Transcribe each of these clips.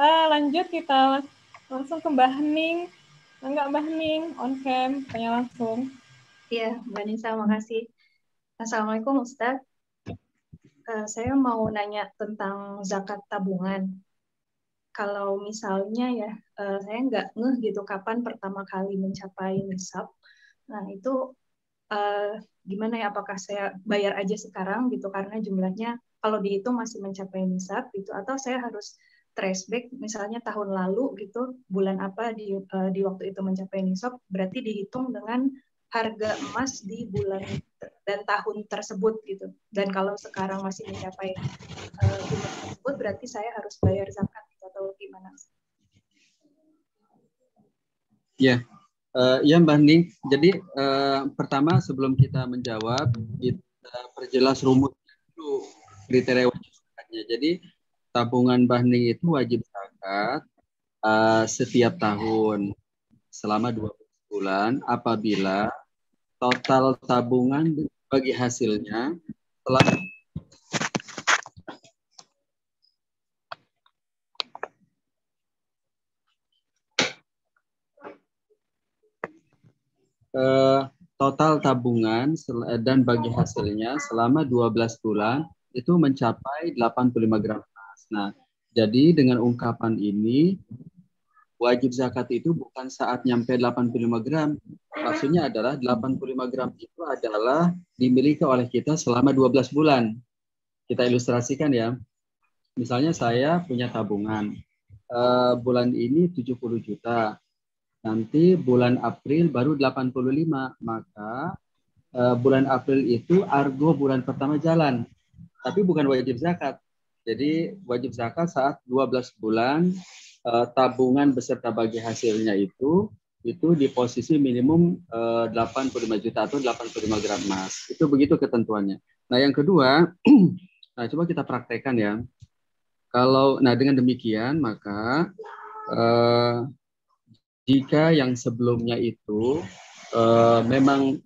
Lanjut kita langsung ke Mbak Hening. Enggak Mbak Hening, on cam, tanya langsung. Iya, Mbak Nisa, makasih. Assalamualaikum Ustadz. Saya mau nanya tentang zakat tabungan. Kalau misalnya ya, saya nggak ngeh gitu kapan pertama kali mencapai nisab. Nah, itu gimana ya, apakah saya bayar aja sekarang gitu karena jumlahnya kalau dihitung masih mencapai nisab gitu, atau saya harus trace back misalnya tahun lalu gitu, bulan apa di waktu itu mencapai nisab, berarti dihitung dengan harga emas di bulan dan tahun tersebut gitu. Dan kalau sekarang masih mencapai jumlah tersebut, berarti saya harus bayar zakat gitu, atau gimana? Ya, ya Mbak Ning. Jadi pertama sebelum kita menjawab, kita perjelas rumusnya dulu, kriteria wajib zakatnya. Jadi tabungan Mbak Ning itu wajib zakat setiap tahun selama 12 bulan apabila total tabungan bagi hasilnya telah total tabungan dan bagi hasilnya selama 12 bulan itu mencapai 85 gram emas. Nah, jadi dengan ungkapan ini wajib zakat itu bukan saat nyampe 85 gram. Maksudnya adalah 85 gram itu adalah dimiliki oleh kita selama 12 bulan. Kita ilustrasikan ya. Misalnya saya punya tabungan. Bulan ini 70 juta. Nanti bulan April baru 85. Maka bulan April itu argo bulan pertama jalan. Tapi bukan wajib zakat. Jadi wajib zakat saat 12 bulan tabungan beserta bagi hasilnya itu di posisi minimum 85 juta atau 85 gram emas. Itu begitu ketentuannya. Nah, yang kedua, nah coba kita praktekkan ya. Dengan demikian maka jika yang sebelumnya itu memang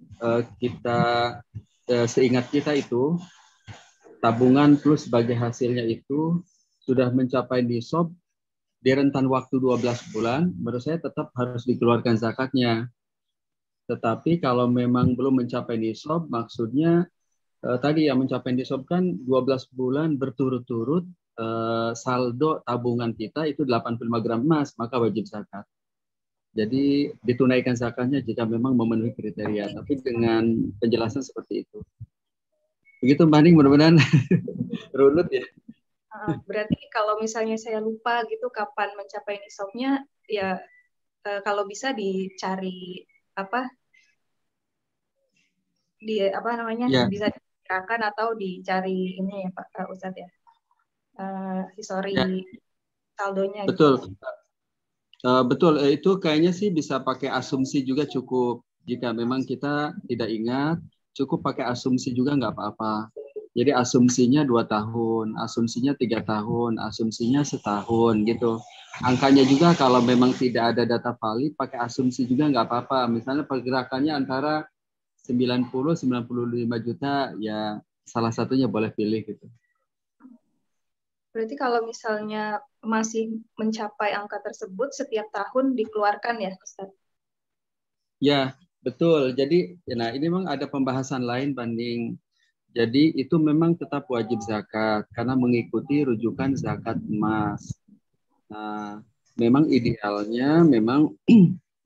kita seingat kita itu tabungan plus bagi hasilnya itu sudah mencapai nisab di rentan waktu 12 bulan, menurut saya tetap harus dikeluarkan zakatnya. Tetapi kalau memang belum mencapai nisab, maksudnya tadi yang mencapai nisab kan 12 bulan berturut-turut saldo tabungan kita itu 85 gram emas, maka wajib zakat. Jadi ditunaikan zakatnya jika memang memenuhi kriteria, tapi dengan penjelasan seperti itu. Begitu Mbak Ning, mudah-mudahan runut ya. Berarti kalau misalnya saya lupa gitu kapan mencapai nisabnya, ya kalau bisa dicari bisa dikirakan atau dicari ini ya Pak Ustadz ya, histori saldonya. Betul. Gitu. Betul, itu kayaknya sih bisa pakai asumsi juga cukup. Jika memang kita tidak ingat, cukup pakai asumsi juga nggak apa-apa. Jadi asumsinya 2 tahun, asumsinya 3 tahun, asumsinya setahun gitu. Angkanya juga kalau memang tidak ada data valid, pakai asumsi juga nggak apa-apa. Misalnya pergerakannya antara 90-95 juta, ya salah satunya boleh pilih gitu. Berarti kalau misalnya masih mencapai angka tersebut setiap tahun dikeluarkan ya Ustaz? Ya, betul. Jadi, nah ini memang ada pembahasan lain banding. Jadi itu memang tetap wajib zakat karena mengikuti rujukan zakat emas. Nah, memang idealnya memang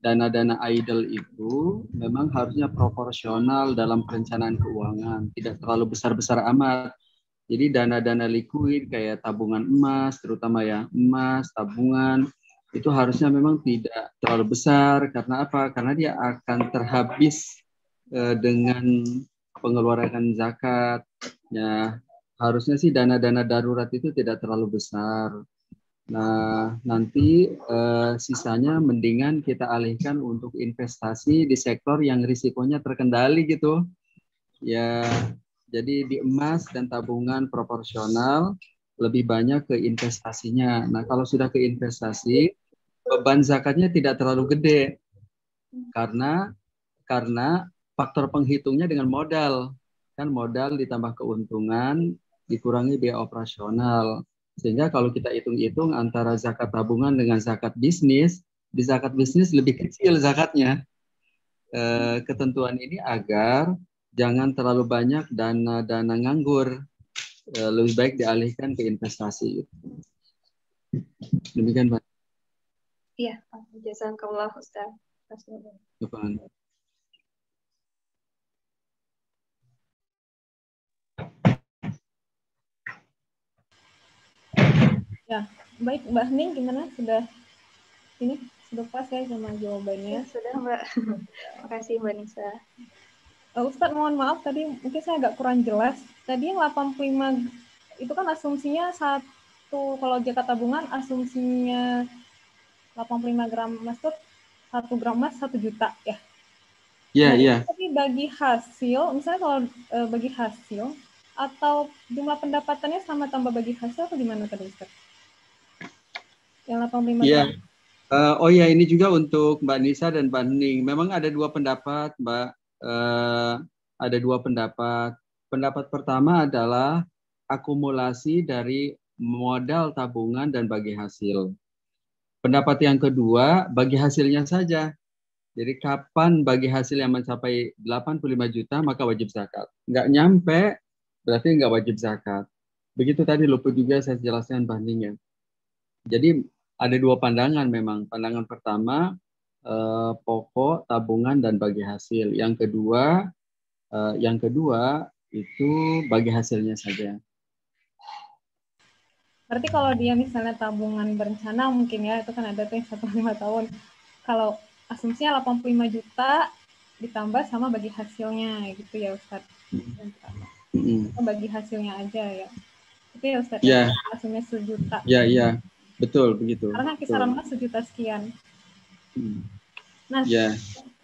dana-dana idle itu memang harusnya proporsional dalam perencanaan keuangan, tidak terlalu besar-besar amat. Jadi dana-dana likuid kayak tabungan emas, terutama ya emas, tabungan, itu harusnya memang tidak terlalu besar. Karena apa? Karena dia akan terhabis dengan pengeluaran zakat. Ya, harusnya sih dana-dana darurat itu tidak terlalu besar. Nah, nanti sisanya mendingan kita alihkan untuk investasi di sektor yang risikonya terkendali gitu. Ya, jadi di emas dan tabungan proporsional lebih banyak ke investasinya. Nah, kalau sudah ke investasi, beban zakatnya tidak terlalu gede karena faktor penghitungnya dengan modal. Kan modal ditambah keuntungan dikurangi biaya operasional. Sehingga kalau kita hitung-hitung antara zakat tabungan dengan zakat bisnis, di zakat bisnis lebih kecil zakatnya. Ketentuan ini agar jangan terlalu banyak dana nganggur, lebih baik dialihkan ke investasi. Demikian Pak. Iya, jazakallah Ustaz. Ya, baik Mbak Hening, gimana? Sudah pas ya sama jawabannya? Ya, sudah Mbak. Makasih Mbak Nisa. Ustadz, mohon maaf tadi mungkin saya agak kurang jelas. Tadi yang 85 itu kan asumsinya kalau zakat tabungan asumsinya 85 gram emas itu 1 gram emas 1 juta ya. Iya, iya. Tapi bagi hasil, misalnya kalau bagi hasil atau jumlah pendapatannya sama tambah bagi hasil atau gimana tadi Ustaz? Yang 85 gram. Oh ya, ini juga untuk Mbak Nisa dan Mbak Hening. Memang ada dua pendapat, Mbak. Ada dua pendapat. Pendapat pertama adalah akumulasi dari modal tabungan dan bagi hasil. Pendapat yang kedua, bagi hasilnya saja. Jadi kapan bagi hasil yang mencapai 85 juta, maka wajib zakat. Nggak nyampe, berarti nggak wajib zakat. Begitu tadi Luput juga saya jelaskan bandingnya. Jadi ada dua pandangan memang. Pandangan pertama, pokok, tabungan, dan bagi hasil. Yang kedua itu bagi hasilnya saja. Berarti kalau dia misalnya tabungan berencana mungkin ya, itu kan ada tuh yang 1 tahun. Kalau asumsinya 85 juta ditambah sama bagi hasilnya gitu ya Ustaz. Bagi hasilnya aja ya. Itu ya Ustaz. Ya. Asumsinya 1 juta. Iya. Betul, begitu. Karena kisaran emas 1 juta sekian. Nah,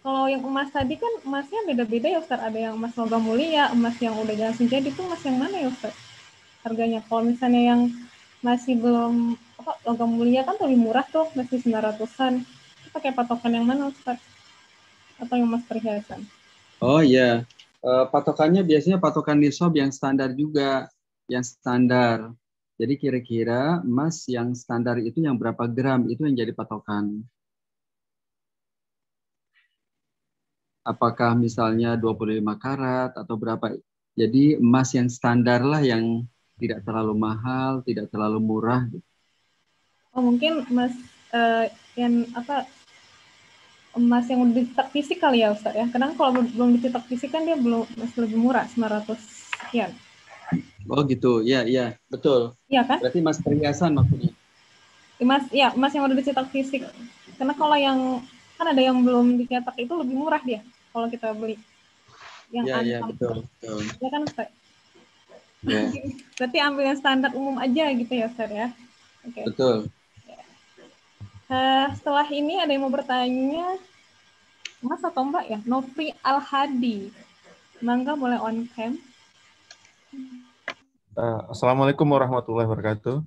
kalau yang emas tadi kan emasnya beda-beda ya Ustaz. Ada yang emas logam mulia, emas yang udah langsung jadi, itu emas yang mana ya Ustaz? Harganya. Kalau misalnya yang masih belum logam mulia kan lebih murah tuh, masih 900-an. Itu pakai patokan yang mana Ustaz? Atau yang emas perhiasan? Oh iya, patokannya biasanya patokan nisab yang standar juga, yang standar. Jadi kira-kira emas yang standar itu yang berapa gram, itu yang jadi patokan. Apakah misalnya 25 karat atau berapa. Jadi emas yang standar lah, yang tidak terlalu mahal, tidak terlalu murah. Oh mungkin emas emas yang udah dicetak fisik kali ya Ustaz ya. Kadang kalau belum dicetak fisik kan dia masih lebih murah, 900 sekian. Oh gitu, ya betul. Iya kan? Berarti emas perhiasan maksudnya. Emas yang udah dicetak fisik. Karena kalau yang kan ada yang belum dicetak itu lebih murah dia kalau kita beli. Iya betul. Ya kan Ustaz? Ya. Berarti ambil yang standar umum aja gitu ya Ustaz ya. Okay. Betul. Setelah ini ada yang mau bertanya, Mas atau Mbak ya? Nofri Al-Hadi. Mangga boleh on cam. Assalamualaikum warahmatullahi wabarakatuh.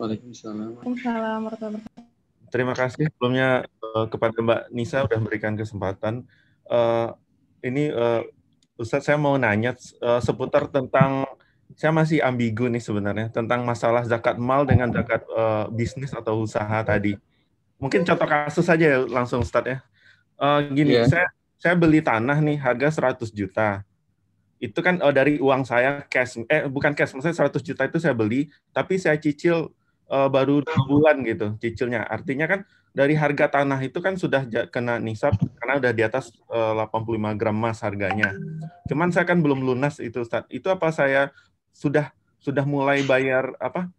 Waalaikumsalam. Waalaikumsalam warahmatullahi wabarakatuh. Terima kasih sebelumnya kepada Mbak Nisa sudah memberikan kesempatan. Ustadz, saya mau nanya seputar tentang, saya masih ambigu nih sebenarnya, tentang masalah zakat mal dengan zakat bisnis atau usaha tadi. Mungkin contoh kasus saja ya, langsung Ustadz ya. Saya beli tanah nih, harga 100 juta. Itu kan dari uang saya cash, bukan cash, maksudnya 100 juta itu saya beli, tapi saya cicil baru 2 bulan gitu cicilnya. Artinya kan dari harga tanah itu kan sudah kena nisab karena udah di atas 85 gram emas harganya. Cuman saya kan belum lunas itu Ustaz. Itu apa saya sudah mulai bayar apa?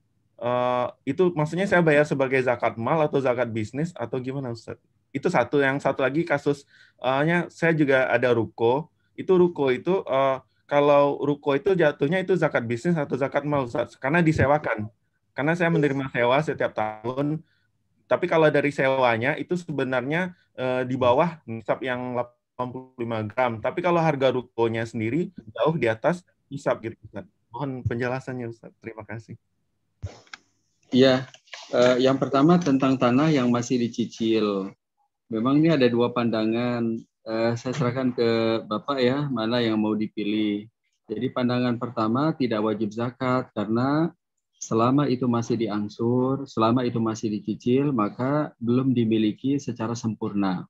Itu maksudnya saya bayar sebagai zakat mal atau zakat bisnis atau gimana Ustaz? Itu satu. Yang satu lagi kasusnya saya juga ada ruko. Itu ruko itu kalau ruko itu jatuhnya itu zakat bisnis atau zakat mal Ustaz? Karena disewakan. Karena saya menerima sewa setiap tahun. Tapi kalau dari sewanya itu sebenarnya di bawah nisab yang 85 gram. Tapi kalau harga rukonya sendiri jauh di atas nisab gitu Ustaz. Mohon penjelasannya Ustaz. Terima kasih. Iya, yang pertama tentang tanah yang masih dicicil. Memang ini ada dua pandangan. Saya serahkan ke Bapak ya, mana yang mau dipilih. Jadi pandangan pertama tidak wajib zakat karena Selama itu masih diangsur, selama itu masih dicicil, maka belum dimiliki secara sempurna.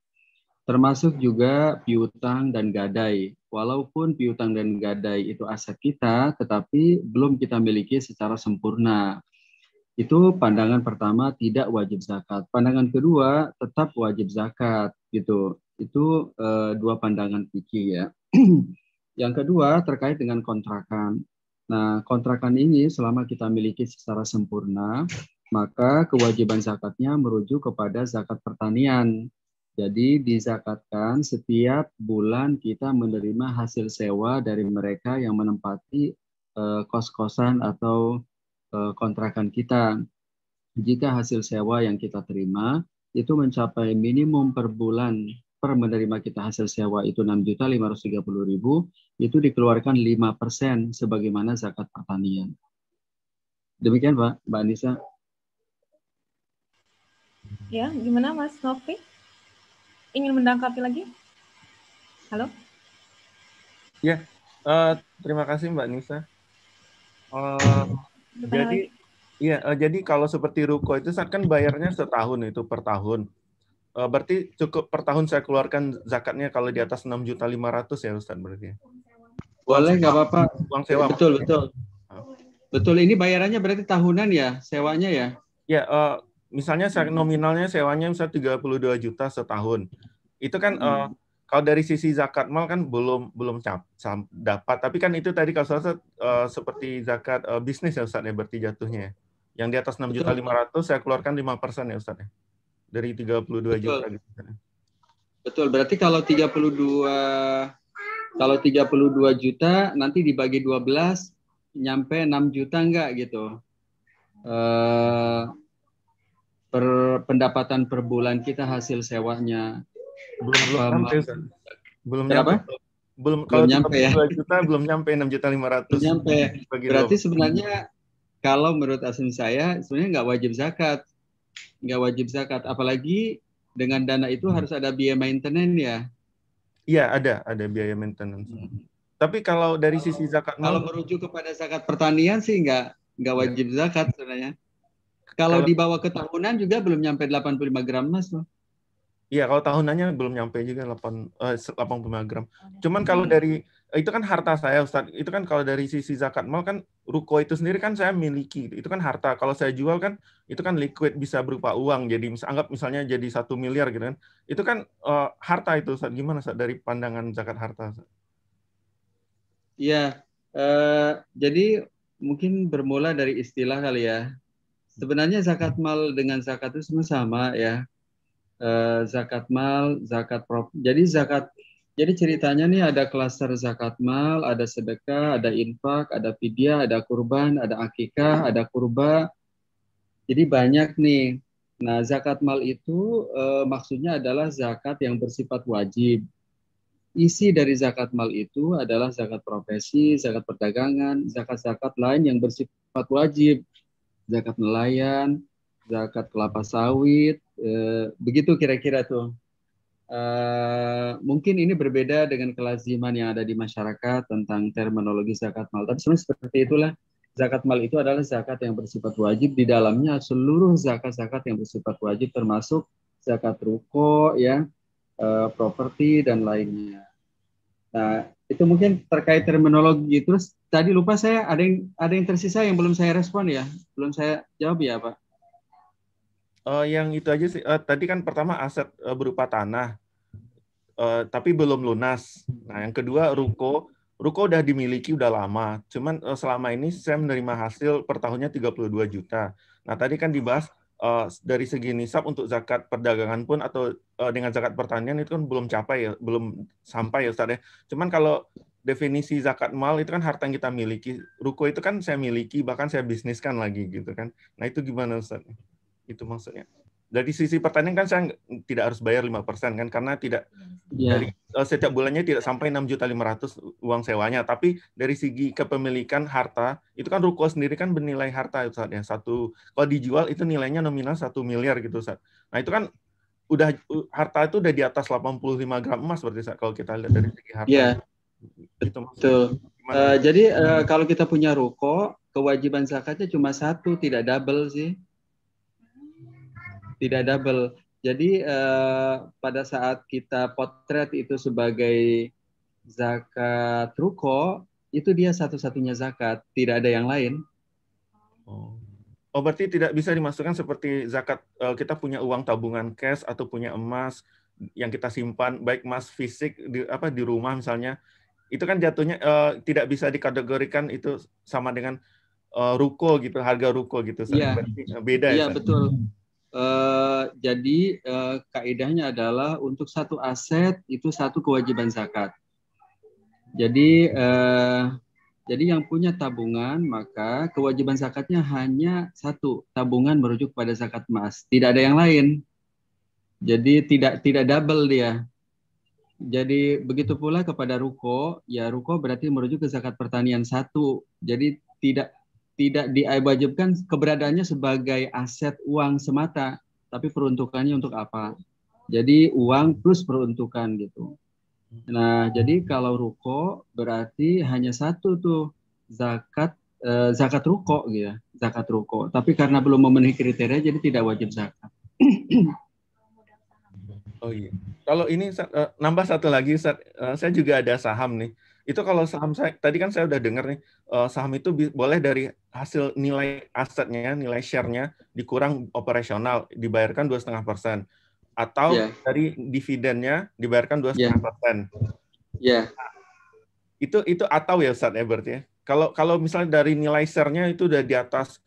Termasuk juga piutang dan gadai. Walaupun piutang dan gadai itu aset kita, tetapi belum kita miliki secara sempurna. Itu pandangan pertama, tidak wajib zakat. Pandangan kedua, tetap wajib zakat gitu. Itu dua pandangan fikih ya. Yang kedua terkait dengan kontrakan. Nah, kontrakan ini selama kita miliki secara sempurna, maka kewajiban zakatnya merujuk kepada zakat pertanian. Jadi dizakatkan setiap bulan kita menerima hasil sewa dari mereka yang menempati kos-kosan atau kontrakan kita. Jika hasil sewa yang kita terima itu mencapai minimum per bulan per menerima kita hasil sewa itu 6.530.000, itu dikeluarkan 5% sebagaimana zakat pertanian. Demikian Pak, Mbak Anissa. Ya, gimana Mas Novi? Ingin mendangkapi lagi? Halo? Ya, terima kasih Mbak Nisa. Jadi kalau seperti ruko itu saat kan bayarnya setahun itu per tahun. Berarti cukup per tahun saya keluarkan zakatnya kalau di atas 6.500.000 ya Ustaz berarti. Boleh, nggak apa-apa. Uang sewa. Betul. Betul, ini bayarannya berarti tahunan ya, sewanya ya? Ya, misalnya nominalnya sewanya misalnya 32 juta setahun. Itu kan kalau dari sisi zakat mal kan belum dapat, tapi kan itu tadi kalau saya seperti zakat bisnis ya Ustaz ya berarti jatuhnya. Yang di atas 6.500.000 saya keluarkan 5% ya Ustaz ya. Dari 32 juta gitu. Betul, berarti kalau 32 juta nanti dibagi 12 nyampe 6 juta enggak gitu. Per pendapatan per bulan kita hasil sewanya. Belum nyampe ya. 2 juta belum nyampe 6.500.000. Belum nyampe. Berarti sebenarnya kalau menurut asumsi saya sebenarnya nggak wajib zakat. Nggak wajib zakat, apalagi dengan dana itu harus ada biaya maintenance ya. Iya, ada biaya maintenance. Tapi kalau dari sisi zakat mal, kalau merujuk kepada zakat pertanian sih nggak wajib zakat sebenarnya. Kalau dibawa ke tahunan juga belum nyampe 85 gram emas loh. Iya, kalau tahunannya belum nyampe juga 85 gram. Cuman kalau dari itu kan harta saya Ustaz. Itu kan kalau dari sisi zakat mal kan ruko itu sendiri kan saya miliki. Itu kan harta. Kalau saya jual kan itu kan liquid bisa berupa uang. Jadi anggap misalnya jadi 1 miliar gitu kan. Itu kan harta itu Ustaz. Gimana Ustaz dari pandangan zakat harta Ustaz? Iya. Jadi mungkin bermula dari istilah kali ya. Sebenarnya zakat mal dengan zakat itu semua sama ya. Zakat mal, zakat jadi ceritanya nih ada klaster zakat mal, ada sedekah, ada infak, ada fidyah, ada kurban, ada akikah, ada kurba. Jadi banyak nih. Nah, zakat mal itu maksudnya adalah zakat yang bersifat wajib. Isi dari zakat mal itu adalah zakat profesi, zakat perdagangan, zakat-zakat lain yang bersifat wajib. Zakat nelayan, zakat kelapa sawit, begitu kira-kira tuh. Mungkin ini berbeda dengan kelaziman yang ada di masyarakat tentang terminologi zakat mal. Tapi sebenarnya seperti itulah. Zakat mal itu adalah zakat yang bersifat wajib. Di dalamnya seluruh zakat-zakat yang bersifat wajib termasuk zakat ruko, ya, properti dan lainnya. Nah, itu mungkin terkait terminologi. Terus tadi lupa saya ada yang tersisa yang belum saya respon ya, belum saya jawab ya Pak. Yang itu aja sih. Tadi kan pertama aset berupa tanah, tapi belum lunas. Nah, yang kedua ruko udah dimiliki udah lama. Cuman selama ini saya menerima hasil per tahunnya 32 juta. Nah, tadi kan dibahas dari segi nisab untuk zakat perdagangan pun atau dengan zakat pertanian itu kan belum sampai ya Ustaz ya. Cuman kalau definisi zakat mal itu kan harta yang kita miliki. Ruko itu kan saya miliki, bahkan saya bisniskan lagi gitu kan. Nah, itu gimana Ustaz? Itu maksudnya. Dari sisi pertanian kan saya tidak harus bayar 5% kan, karena tidak dari setiap bulannya tidak sampai 6.500.000 uang sewanya. Tapi dari segi kepemilikan harta, itu kan ruko sendiri kan bernilai harta Ustaz ya. Kalau dijual itu nilainya nominal 1 miliar gitu Ustaz. Nah, itu kan harta itu udah di atas 85 gram emas berarti Ustaz, kalau kita lihat dari segi harta. Iya. Betul. Jadi kalau kita punya ruko, kewajiban zakatnya cuma satu, tidak double sih. Tidak double. Jadi pada saat kita potret itu sebagai zakat ruko, itu dia satu-satunya zakat, tidak ada yang lain. Oh, berarti tidak bisa dimasukkan seperti zakat kita punya uang tabungan cash atau punya emas yang kita simpan, baik emas fisik di rumah misalnya, itu kan jatuhnya tidak bisa dikategorikan itu sama dengan ruko gitu, harga ruko gitu. Iya, beda iya ya. betul. Jadi kaidahnya adalah untuk satu aset itu satu kewajiban zakat. Jadi yang punya tabungan maka kewajiban zakatnya hanya satu, tabungan merujuk pada zakat emas, tidak ada yang lain. Jadi tidak double dia. Jadi begitu pula kepada ruko, ya ruko berarti merujuk ke zakat pertanian satu. Jadi tidak diwajibkan keberadaannya sebagai aset uang semata, tapi peruntukannya untuk apa? Jadi uang plus peruntukan gitu. Nah, jadi kalau ruko berarti hanya satu tuh zakat ruko gitu ya, zakat ruko. Tapi karena belum memenuhi kriteria jadi tidak wajib zakat. Oh iya. Kalau ini nambah satu lagi, saya juga ada saham nih. Itu kalau saham saya tadi kan saya udah dengar nih, saham itu boleh dari hasil nilai asetnya, nilai share-nya dikurang operasional dibayarkan 2,5%. Atau dari dividennya dibayarkan 2,5%. Iya. Itu atau ya Ustaz ya berarti ya. Kalau misalnya dari nilai share-nya itu udah di atas,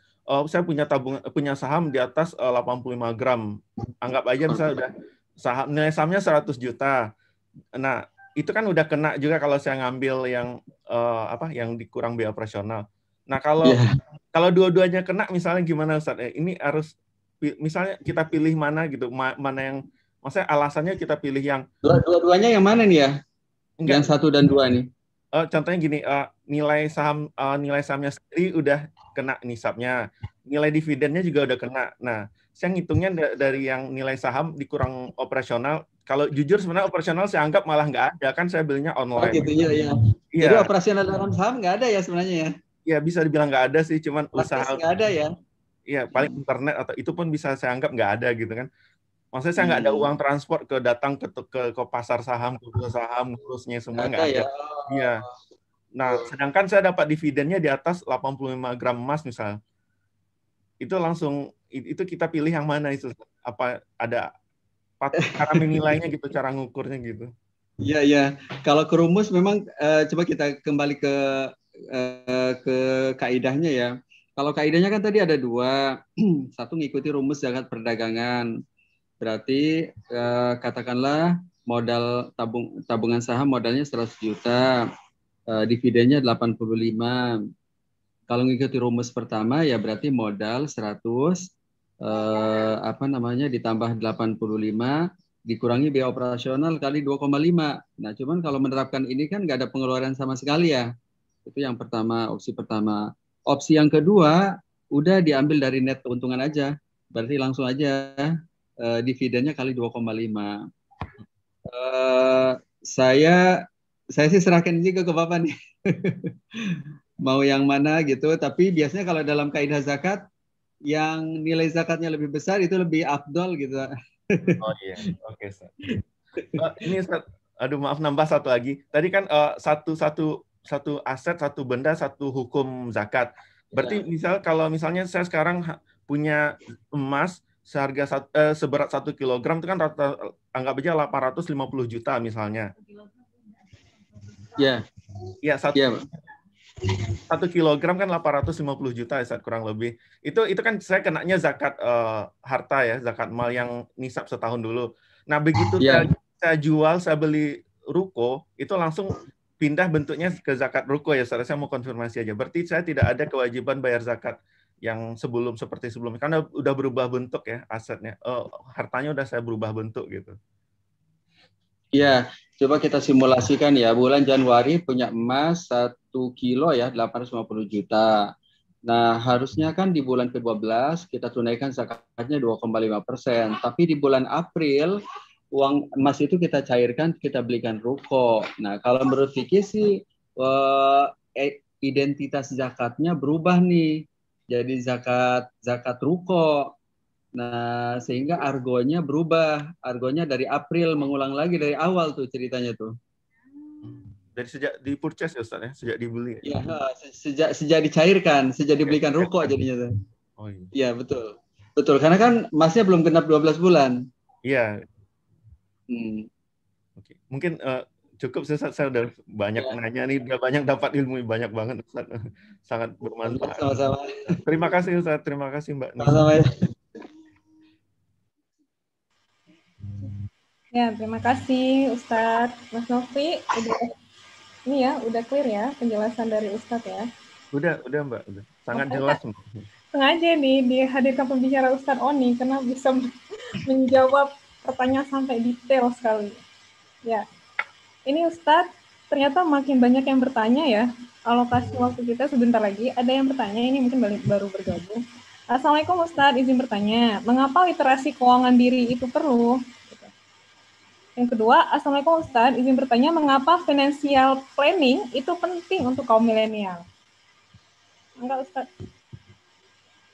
saya punya saham di atas 85 gram. Anggap aja misalnya udah nilai sahamnya 100 juta. Nah, itu kan udah kena juga kalau saya ngambil yang yang dikurang biaya operasional. Nah, kalau dua-duanya kena misalnya gimana Ustaz? Ini harus misalnya kita pilih mana gitu, mana yang maksudnya alasannya kita pilih yang dua-duanya yang mana nih ya? Enggak. Yang 1 dan 2 nih. Contohnya gini, nilai sahamnya sendiri udah kena nisabnya, nilai dividennya juga udah kena. Nah, saya ngitungnya dari yang nilai saham dikurang operasional. Kalau jujur sebenarnya operasional saya anggap malah nggak ada, kan saya belinya online. Oh gitu ya. Iya. Jadi operasional dalam saham nggak ada ya sebenarnya ya? Ya bisa dibilang nggak ada sih, cuman usaha nggak ada ya. Iya, paling internet atau itu pun bisa saya anggap nggak ada gitu kan. Maksudnya saya nggak ada uang transport datang ke pasar saham, ke bursa saham, terusnya semua nggak ada. Iya. Nah, sedangkan saya dapat dividennya di atas 85 gram emas misalnya. Itu langsung, itu kita pilih yang mana itu? Apa ada cara menilainya gitu, cara ngukurnya gitu? Iya. Kalau ke rumus memang coba kita kembali ke kaidahnya ya. Kalau kaidahnya kan tadi ada 2. Satu ngikuti rumus zakat perdagangan. Berarti katakanlah modal tabungan saham modalnya 100 juta. Dividennya 85. Kalau ngikuti rumus pertama ya berarti modal 100 ditambah 85 dikurangi biaya operasional kali 2,5. Nah, cuman kalau menerapkan ini kan nggak ada pengeluaran sama sekali ya. Itu yang pertama, opsi pertama. Opsi yang kedua, udah diambil dari net keuntungan aja. Berarti langsung aja dividennya kali 2,5. Saya sih serahkan juga ke Bapak nih. Mau yang mana gitu. Tapi biasanya kalau dalam kaidah zakat, yang nilai zakatnya lebih besar itu lebih afdol gitu. Oh iya, oke. Ini Ustaz, aduh maaf nambah satu lagi. Tadi kan satu aset, satu benda, satu hukum zakat. Berarti misalnya saya sekarang punya emas seharga seberat 1 kilogram itu kan anggap aja 850 juta misalnya. Iya. Iya, 1 kilogram kan 850 juta ya, kurang lebih. Itu kan saya kenanya zakat harta ya, zakat mal yang nisab setahun dulu. Nah, begitu saya jual, saya beli ruko, itu langsung pindah bentuknya ke zakat ruko ya, saya mau konfirmasi aja. Berarti saya tidak ada kewajiban bayar zakat yang seperti sebelumnya, karena udah berubah bentuk ya asetnya. Hartanya udah saya berubah bentuk gitu. Iya, coba kita simulasikan ya. Bulan Januari punya emas 1 kilo ya, 850 juta. Nah, harusnya kan di bulan ke-12 kita tunaikan zakatnya 2,5%. Tapi di bulan April, uang emas itu kita cairkan, kita belikan ruko. Nah, kalau menurut fikih sih, identitas zakatnya berubah nih. Jadi zakat ruko. Nah, sehingga argonya berubah. Argonya dari April, mengulang lagi dari awal tuh ceritanya tuh. Dari sejak di-purchase ya Ustaz ya? Sejak dibeli ya? Iya, sejak dicairkan, sejak dibelikan ruko jadinya tuh. Oh iya. Iya, betul. Betul, karena kan emasnya belum genap 12 bulan. Iya. Oke. Mungkin cukup Ustaz, saya udah banyak nanya nih, udah banyak dapat ilmu banyak banget Ustaz. Sangat bermanfaat. Sama-sama. Terima kasih Ustaz, terima kasih Mbak Nisa. Sama-sama ya. Ya, terima kasih Ustadz. Mas Novi, udah clear ya penjelasan dari Ustadz ya? Udah Mbak, udah. Sangat jelas. Sengaja nih dihadirkan pembicara Ustadz Oni karena bisa menjawab pertanyaan sampai detail sekali. Ya, ini Ustadz ternyata makin banyak yang bertanya ya. Alokasi waktu kita sebentar lagi. Ada yang bertanya, ini mungkin baru bergabung. Assalamualaikum Ustadz, izin bertanya, mengapa literasi keuangan diri itu perlu? Yang kedua, Assalamualaikum Ustadz, izin bertanya, mengapa financial planning itu penting untuk kaum milenial? Enggak Ustadz?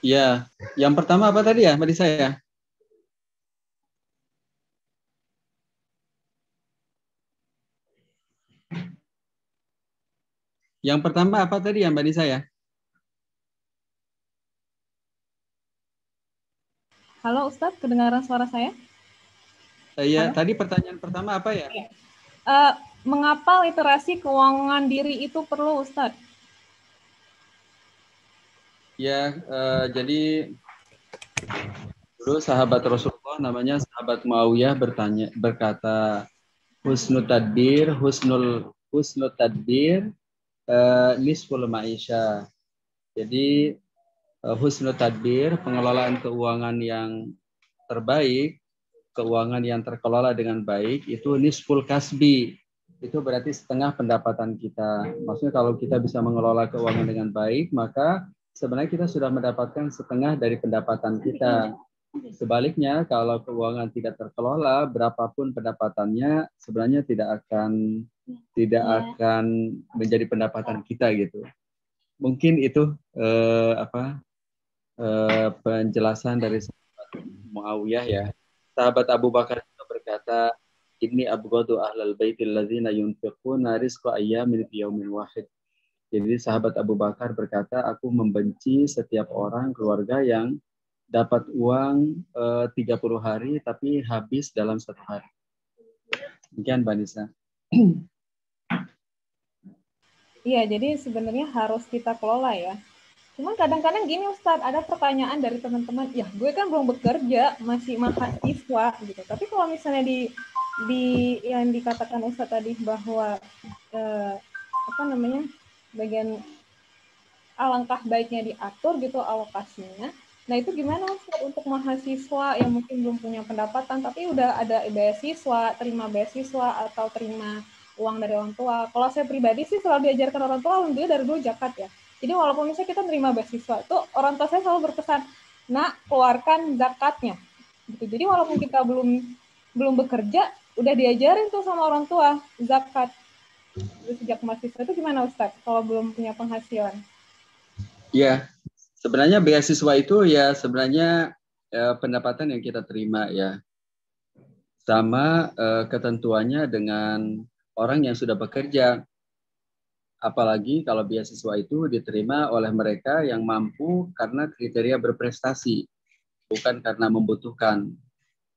Ya, yang pertama apa tadi ya, Mbak Nisa ya? Yang pertama apa tadi ya, Mbak Nisa ya? Halo Ustadz, kedengaran suara saya? Iya, tadi pertanyaan pertama apa ya? Mengapa literasi keuangan diri itu perlu, Ustadz? Ya, jadi dulu sahabat Rasulullah namanya sahabat Muawiyah berkata, husnul tadbir nisful maisha. Jadi husnul tadbir, pengelolaan keuangan yang terbaik, keuangan yang terkelola dengan baik itu nisful kasbi, itu berarti setengah pendapatan kita. Maksudnya kalau kita bisa mengelola keuangan dengan baik, maka sebenarnya kita sudah mendapatkan setengah dari pendapatan kita. Sebaliknya kalau keuangan tidak terkelola, berapapun pendapatannya sebenarnya tidak akan menjadi pendapatan kita gitu. Mungkin itu penjelasan dari sahabat Muawiyah ya. Sahabat Abu Bakar juga berkata, inni abghadu ahlal baitil ladzina yunfiquna rizqa ayyamin fi yaumin wahid. Jadi sahabat Abu Bakar berkata, aku membenci setiap orang keluarga yang dapat uang 30 hari tapi habis dalam 1 hari. Demikian Mbak Nisa. Iya, jadi sebenarnya harus kita kelola ya. Cuman kadang-kadang gini Ustadz, ada pertanyaan dari teman-teman, ya gue kan belum bekerja, masih mahasiswa gitu. Tapi kalau misalnya di yang dikatakan Ustadz tadi bahwa bagian alangkah baiknya diatur gitu alokasinya. Nah itu gimana Ustadz untuk mahasiswa yang mungkin belum punya pendapatan tapi udah ada beasiswa, terima beasiswa atau terima uang dari orang tua. Kalau saya pribadi sih selalu diajarkan orang tua alhamdulillah dari dulu zakat ya. Jadi walaupun misalnya kita terima beasiswa, tuh orang tua saya selalu berpesan, nak keluarkan zakatnya. Gitu. Jadi walaupun kita belum bekerja, udah diajarin tuh sama orang tua zakat. Jadi, sejak mahasiswa itu gimana Ustadz kalau belum punya penghasilan? Ya, sebenarnya beasiswa itu ya sebenarnya pendapatan yang kita terima ya. Sama ketentuannya dengan orang yang sudah bekerja. Apalagi kalau beasiswa itu diterima oleh mereka yang mampu karena kriteria berprestasi, bukan karena membutuhkan.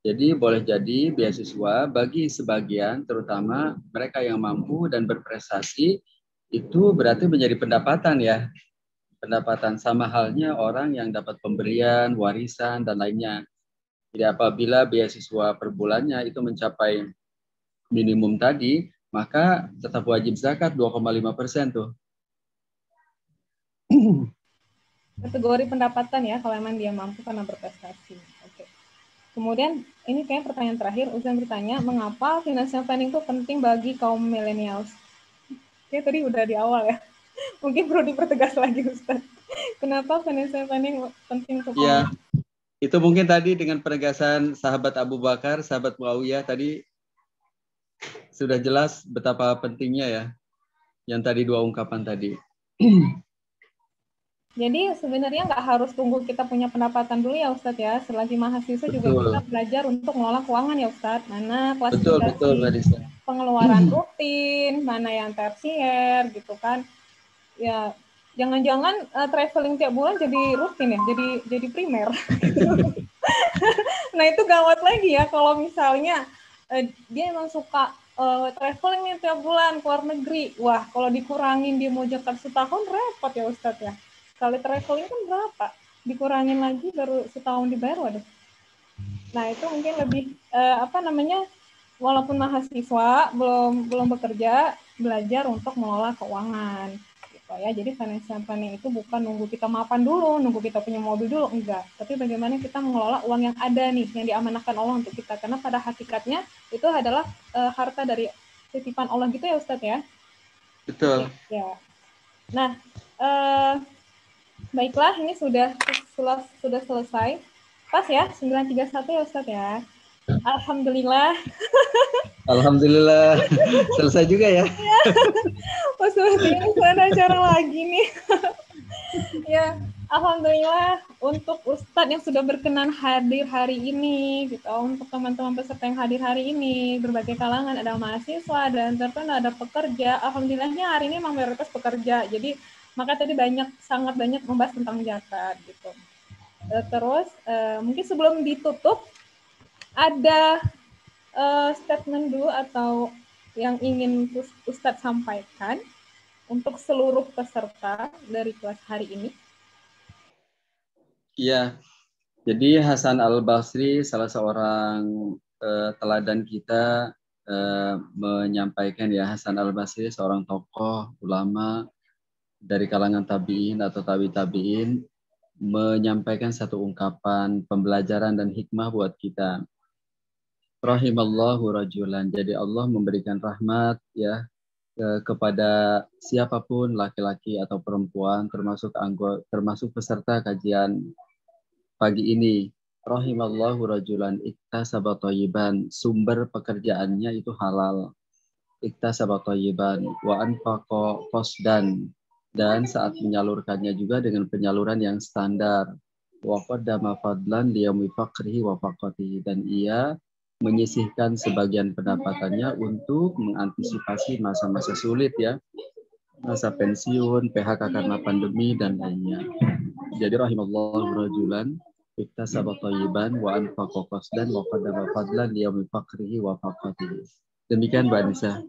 Jadi boleh jadi beasiswa bagi sebagian, terutama mereka yang mampu dan berprestasi, itu berarti menjadi pendapatan ya. Pendapatan sama halnya orang yang dapat pemberian, warisan, dan lainnya. Jadi apabila beasiswa per bulannya itu mencapai minimum tadi, maka tetap wajib zakat 2,5% tuh. Kategori pendapatan ya, kalau memang dia mampu karena berprestasi. Oke. Kemudian, ini kayak pertanyaan terakhir, Ustaz bertanya, mengapa financial planning itu penting bagi kaum millennials? Oke, tadi udah di awal ya. Mungkin perlu dipertegas lagi, Ustaz. Kenapa financial planning penting untuk ya, itu mungkin tadi dengan penegasan sahabat Abu Bakar, sahabat Muawiyah tadi, sudah jelas betapa pentingnya ya, yang tadi 2 ungkapan tadi. Jadi sebenarnya nggak harus tunggu kita punya pendapatan dulu ya Ustadz ya. Selagi mahasiswa juga kita belajar untuk mengelola keuangan ya Ustadz. Mana klasifikasi pengeluaran rutin, mana yang tersier gitu kan. Ya jangan-jangan traveling tiap bulan jadi rutin ya, jadi primer. Nah itu gawat lagi ya kalau misalnya dia emang suka traveling nih tiap bulan ke luar negeri. Wah kalau dikurangin dia mau Jakarta setahun repot ya Ustadz ya. Sekali traveling kan berapa? Dikurangin lagi baru setahun dibayar, waduh. Nah itu mungkin lebih walaupun mahasiswa belum bekerja, belajar untuk mengelola keuangan gitu ya. Jadi financial planning itu bukan nunggu kita mapan dulu, nunggu kita punya mobil dulu, enggak. Tapi bagaimana kita mengelola uang yang ada nih, yang diamanahkan Allah untuk kita. Karena pada hakikatnya itu adalah harta dari titipan Allah gitu ya Ustadz ya. Betul. Ya. Nah, baiklah, ini sudah selesai. Pas ya, 931 ya Ustadz ya. Alhamdulillah. Alhamdulillah. Selesai juga ya. Pas ini ada acara lagi nih. Ya, alhamdulillah untuk Ustadz yang sudah berkenan hadir hari ini, gitu. Untuk teman-teman peserta yang hadir hari ini, berbagai kalangan, ada mahasiswa, ada entrepreneur, ada pekerja. Alhamdulillahnya hari ini memang mayoritas pekerja. Jadi maka tadi sangat banyak membahas tentang zakat gitu. Terus mungkin sebelum ditutup ada statement dulu atau yang ingin Ustadz sampaikan untuk seluruh peserta dari kelas hari ini. Iya, jadi Hasan Al-Basri salah seorang teladan kita menyampaikan ya, Hasan Al-Basri seorang tokoh ulama dari kalangan tabi'in atau tabi'in menyampaikan satu ungkapan pembelajaran dan hikmah buat kita. Rahimallahu rajulan. Jadi Allah memberikan rahmat ya kepada siapapun, laki-laki atau perempuan, termasuk peserta kajian pagi ini. Rahimallahu rajulan iktasaba thayyiban. Sumber pekerjaannya itu halal. Iktasaba thayyiban wa anfaqa qasdan. Dan saat menyalurkannya juga dengan penyaluran yang standar. Wa qaddama fadlan liyaumi faqrihi wa faqatihi. Dan ia menyisihkan sebagian pendapatannya untuk mengantisipasi masa-masa sulit ya. Masa pensiun, PHK karena pandemi, dan lainnya. Jadi rahimallahu rajulan iktasaba thayyiban wa anfaqa qasdan wa qaddama fadlan liyaumi faqrihi wa faqatihi. Demikian Mbak Anissa.